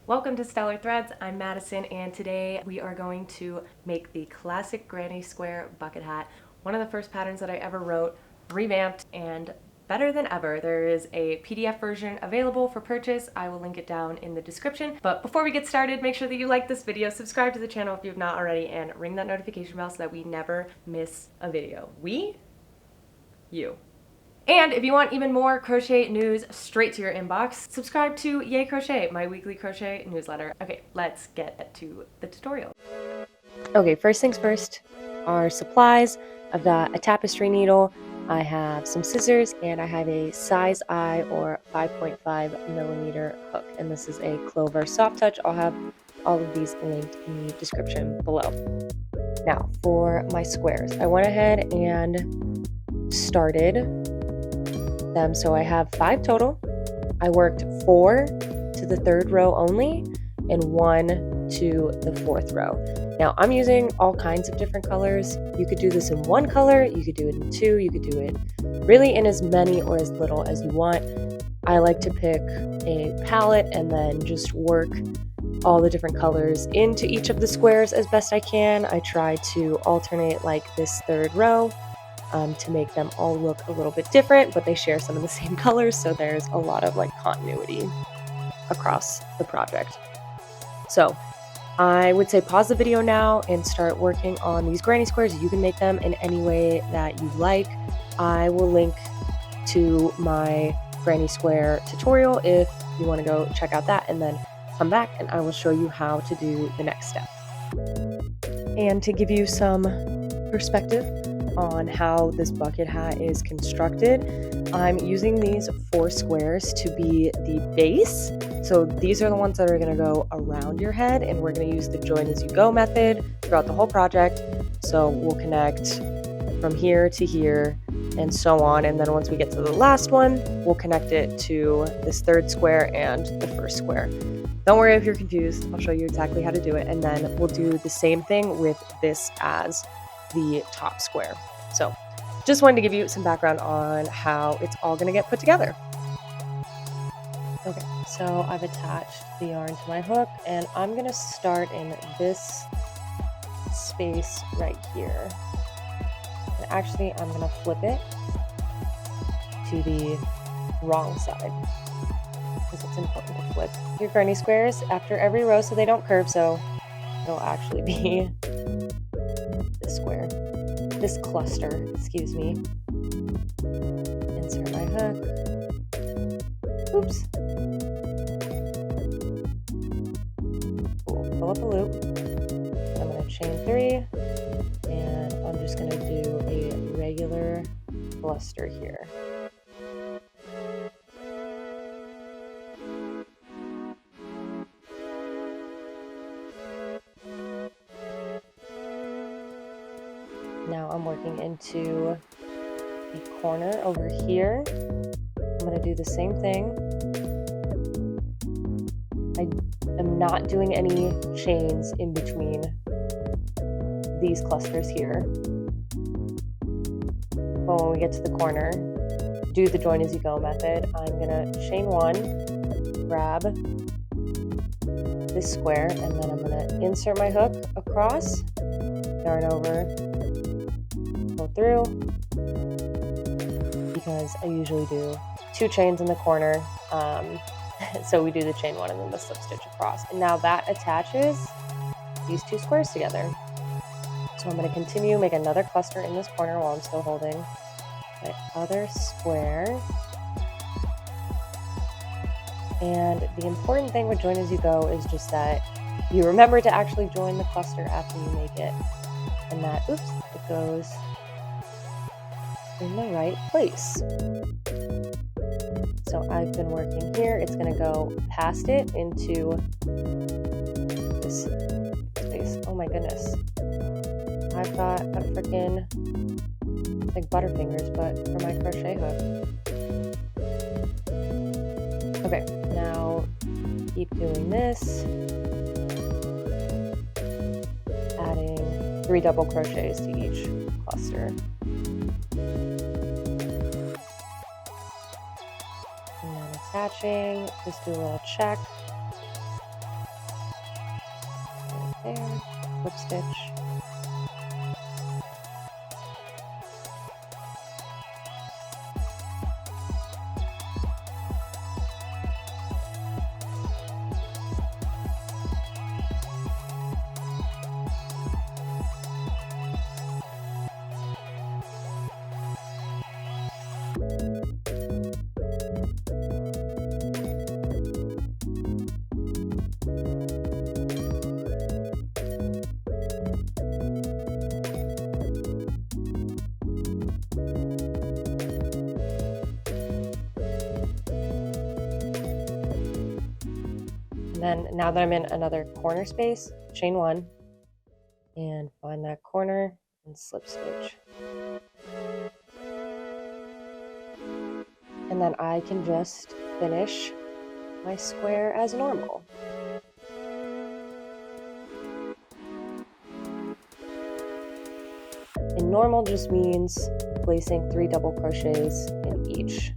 Welcome to Stellar Threads. I'm Madison, and today we are going to make the classic granny square bucket hat. One of the first patterns that I ever wrote, revamped, and better than ever. There is a PDF version available for purchase. I will link it down in the description. But before we get started, make sure that you like this video, subscribe to the channel if you've not already, and ring that notification bell so that we never miss a video. You. And if you want even more crochet news straight to your inbox, subscribe to Yay Crochet, my weekly crochet newsletter. Okay, let's get to the tutorial. Okay, first things first, our supplies. I've got a tapestry needle, I have some scissors, and I have a size I or 5.5 millimeter hook. And this is a Clover Soft Touch. I'll have all of these linked in the description below. Now, for my squares, I went ahead and started them, so I have 5 total. I worked 4 to the 3rd row only and 1 to the 4th row. Now I'm using all kinds of different colors. You could do this in 1 color, you could do it in 2, you could do it really in as many or as little as you want. I like to pick a palette and then just work all the different colors into each of the squares as best I can. I try to alternate like this 3rd row to make them all look a little bit different, but they share some of the same colors, so there's a lot of like continuity across the project. So I would say pause the video now and start working on these granny squares. You can make them in any way that you like. I will link to my granny square tutorial if you want to go check out that, and then come back and I will show you how to do the next step. And to give you some perspective on how this bucket hat is constructed, I'm using these 4 squares to be the base. So these are the ones that are going to go around your head, and we're going to use the join as you go method throughout the whole project. So we'll connect from here to here and so on, and then once we get to the last one, we'll connect it to this 3rd square and the 1st square. Don't worry if you're confused, I'll show you exactly how to do it, and then we'll do the same thing with this as the top square. So just wanted to give you some background on how it's all going to get put together. Okay, so I've attached the yarn to my hook, and I'm going to start in this space right here. And actually, I'm going to flip it to the wrong side, because it's important to flip your granny squares after every row so they don't curve, so it'll actually be this square. This cluster, excuse me. Insert my hook. Oops. Cool. Pull up a loop. I'm going to chain 3, and I'm just going to do a regular cluster here. Now I'm working into the corner over here. I'm going to do the same thing. I am not doing any chains in between these clusters here. But when we get to the corner, do the join as you go method. I'm going to chain 1, grab this square, and then I'm going to insert my hook across, yarn over, through, because I usually do 2 chains in the corner, so we do the chain 1 and then the slip stitch across, and now that attaches these 2 squares together. So I'm going to continue, make another cluster in this corner while I'm still holding my other square. And the important thing with join as you go is just that you remember to actually join the cluster after you make it, and that, oops, it goes in the right place. So I've been working here. It's going to go past it into this space. Oh my goodness. I've got a freaking like Butterfingers, but for my crochet hook. Okay, now keep doing this. Adding 3 double crochets to each cluster. And then attaching, just do a little check. there, slip stitch. And then now that I'm in another corner space, chain 1 and find that corner and slip stitch. And then I can just finish my square as normal. And normal just means placing 3 double crochets in each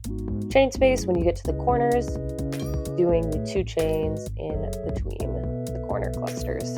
chain space. When you get to the corners, doing the 2 chains in between the corner clusters.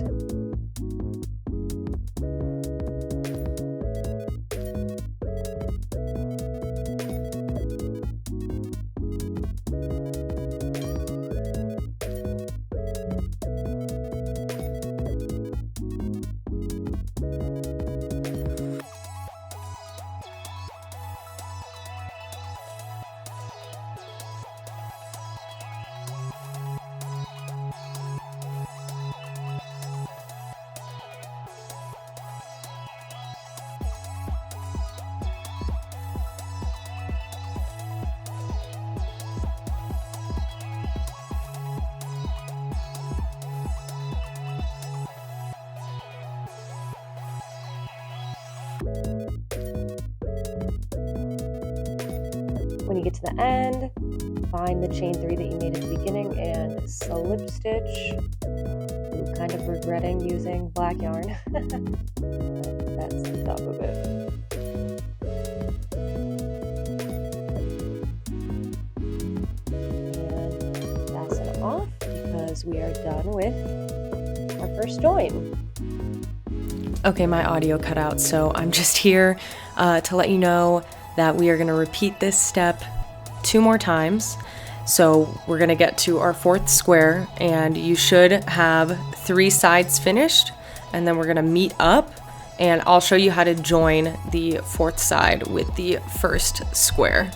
When you get to the end, find the chain 3 that you made at the beginning and slip stitch. I'm kind of regretting using black yarn, but that's the top of it. And fasten it off because we are done with our first join. Okay, my audio cut out, so I'm just here to let you know that we are going to repeat this step 2 more times. So we're going to get to our 4th square, and you should have 3 sides finished, and then we're going to meet up, and I'll show you how to join the 4th side with the 1st square.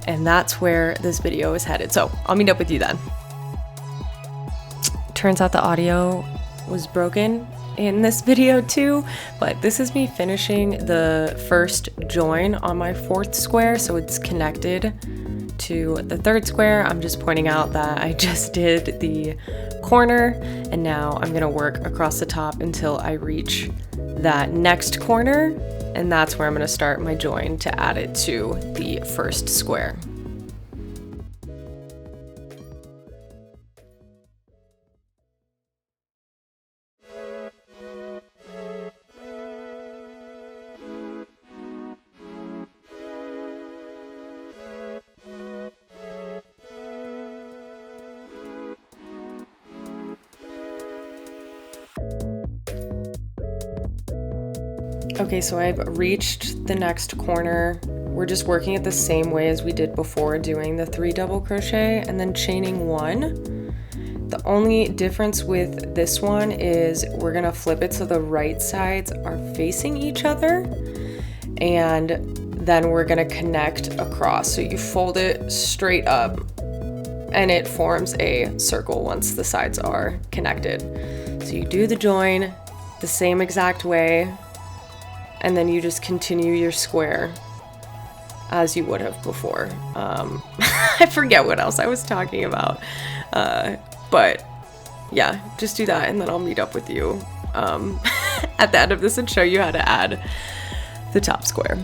And that's where this video is headed. So I'll meet up with you then. Turns out the audio was broken in this video too, but this is me finishing the first join on my 4th square, so it's connected to the 3rd square. I'm just pointing out that I just did the corner, and now I'm gonna work across the top until I reach that next corner, and that's where I'm gonna start my join to add it to the 1st square. Okay, so I've reached the next corner. We're just working it the same way as we did before, doing the 3 double crochet and then chaining 1. The only difference with this one is we're gonna flip it so the right sides are facing each other, and then we're gonna connect across. So you fold it straight up and it forms a circle once the sides are connected. So you do the join the same exact way, and then you just continue your square as you would have before. I forget what else I was talking about, but yeah, just do that, and then I'll meet up with you at the end of this and show you how to add the top square.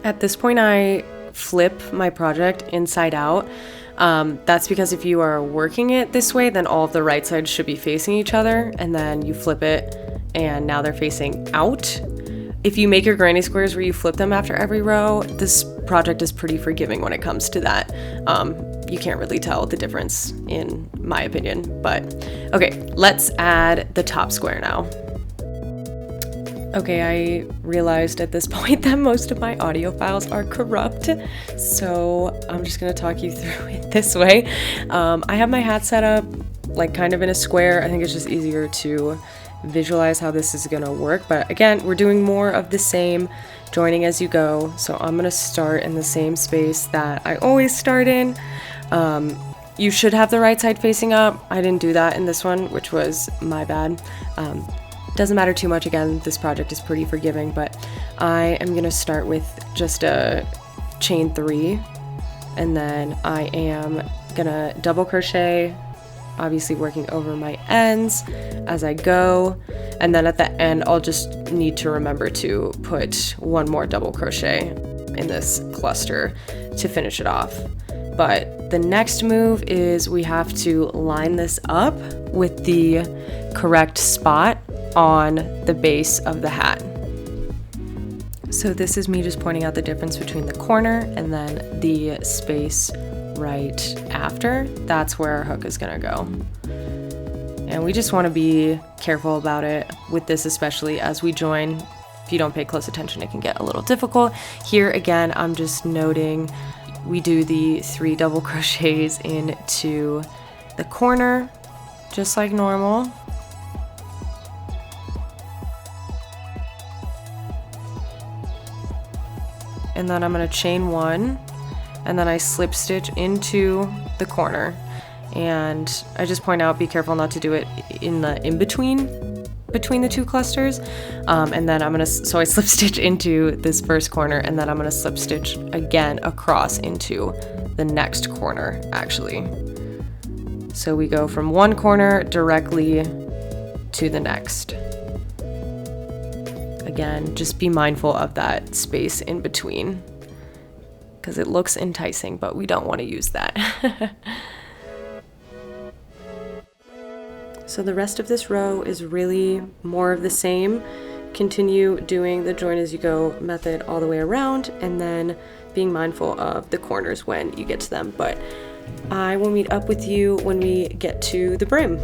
At this point, I flip my project inside out. That's because if you are working it this way, then all of the right sides should be facing each other, and then you flip it and now they're facing out. If you make your granny squares where you flip them after every row, this project is pretty forgiving when it comes to that. You can't really tell the difference in my opinion, but okay, let's add the top square now. Okay, I realized at this point that most of my audio files are corrupt, so I'm just gonna talk you through it this way. I have my hat set up like kind of in a square. I think it's just easier to visualize how this is gonna work, but again, we're doing more of the same, joining as you go. So I'm gonna start in the same space that I always start in. You should have the right side facing up. I didn't do that in this one, which was my bad. Doesn't matter too much. Again, this project is pretty forgiving, but I am gonna start with just a chain 3, and then I am gonna double crochet, obviously working over my ends as I go, and then at the end I'll just need to remember to put one more double crochet in this cluster to finish it off. But the next move is we have to line this up with the correct spot on the base of the hat. So this is me just pointing out the difference between the corner and then the space right after. That's where our hook is gonna go. And we just want to be careful about it with this, especially as we join. If you don't pay close attention, it can get a little difficult. Here again, I'm just noting we do the 3 double crochets into the corner, just like normal. And then I'm going to chain 1, and then I slip stitch into the corner. And I just point out, be careful not to do it in the in-between between the 2 clusters. And then so I slip stitch into this first corner, and then I'm gonna slip stitch again across into the next corner, actually. So we go from one corner directly to the next. Again, just be mindful of that space in between, because it looks enticing, but we don't want to use that. So the rest of this row is really more of the same. Continue doing the join as you go method all the way around, and then being mindful of the corners when you get to them. But I will meet up with you when we get to the brim.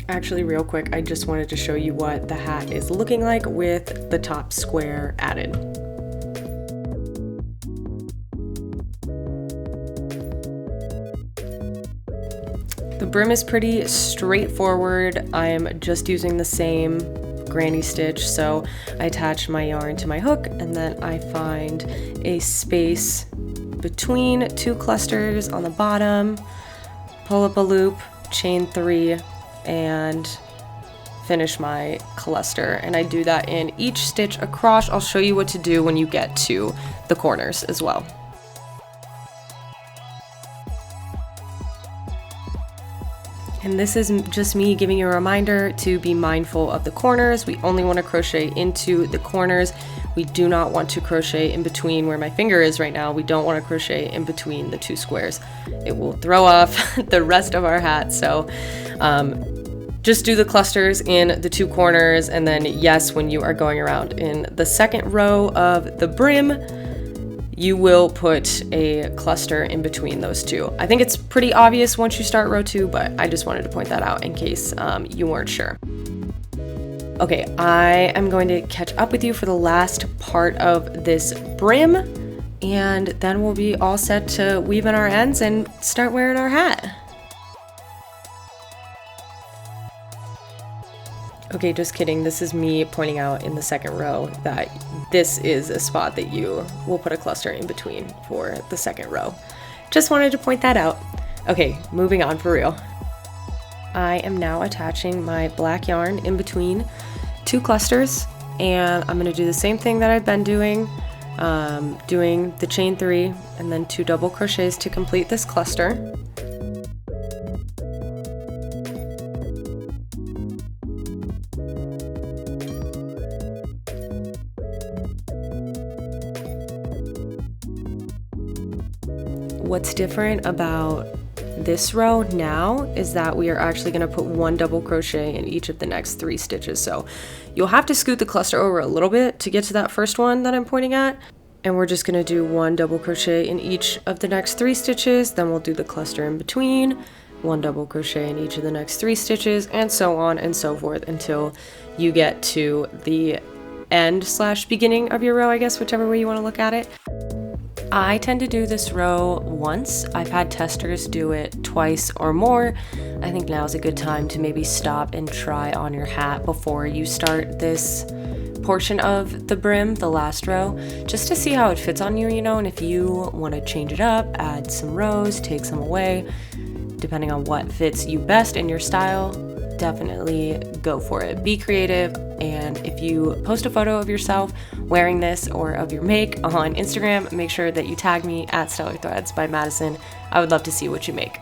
Actually, real quick, I just wanted to show you what the hat is looking like with the top square added. The brim is pretty straightforward. I am just using the same granny stitch, so I attach my yarn to my hook, and then I find a space between 2 clusters on the bottom, pull up a loop, chain 3, and finish my cluster. And I do that in each stitch across. I'll show you what to do when you get to the corners as well. And this is just me giving you a reminder to be mindful of the corners. We only want to crochet into the corners. We do not want to crochet in between where my finger is right now. We don't want to crochet in between the 2 squares. It will throw off the rest of our hat. So just do the clusters in the 2 corners. And then yes, when you are going around in the second row of the brim, you will put a cluster in between those 2. I think it's pretty obvious once you start row 2, but I just wanted to point that out in case you weren't sure. Okay, I am going to catch up with you for the last part of this brim, and then we'll be all set to weave in our ends and start wearing our hat. Okay, just kidding. This is me pointing out in the second row that this is a spot that you will put a cluster in between for the second row. Just wanted to point that out. Okay, moving on for real. I am now attaching my black yarn in between 2 clusters, and I'm gonna do the same thing that I've been doing, doing the chain 3 and then 2 double crochets to complete this cluster. What's different about this row now is that we are actually going to put 1 double crochet in each of the next 3 stitches. So you'll have to scoot the cluster over a little bit to get to that first one that I'm pointing at. And we're just going to do 1 double crochet in each of the next 3 stitches. Then we'll do the cluster in between, 1 double crochet in each of the next 3 stitches, and so on and so forth until you get to the end slash beginning of your row, I guess, whichever way you want to look at it. I tend to do this row once. I've had testers do it twice or more. I think now is a good time to maybe stop and try on your hat before you start this portion of the brim, the last row, just to see how it fits on you, you know, and if you want to change it up, add some rows, take some away, depending on what fits you best in your style, definitely go for it. Be creative, and if you post a photo of yourself wearing this or of your make on Instagram, make sure that you tag me at Stellar Threads by Madison. I would love to see what you make.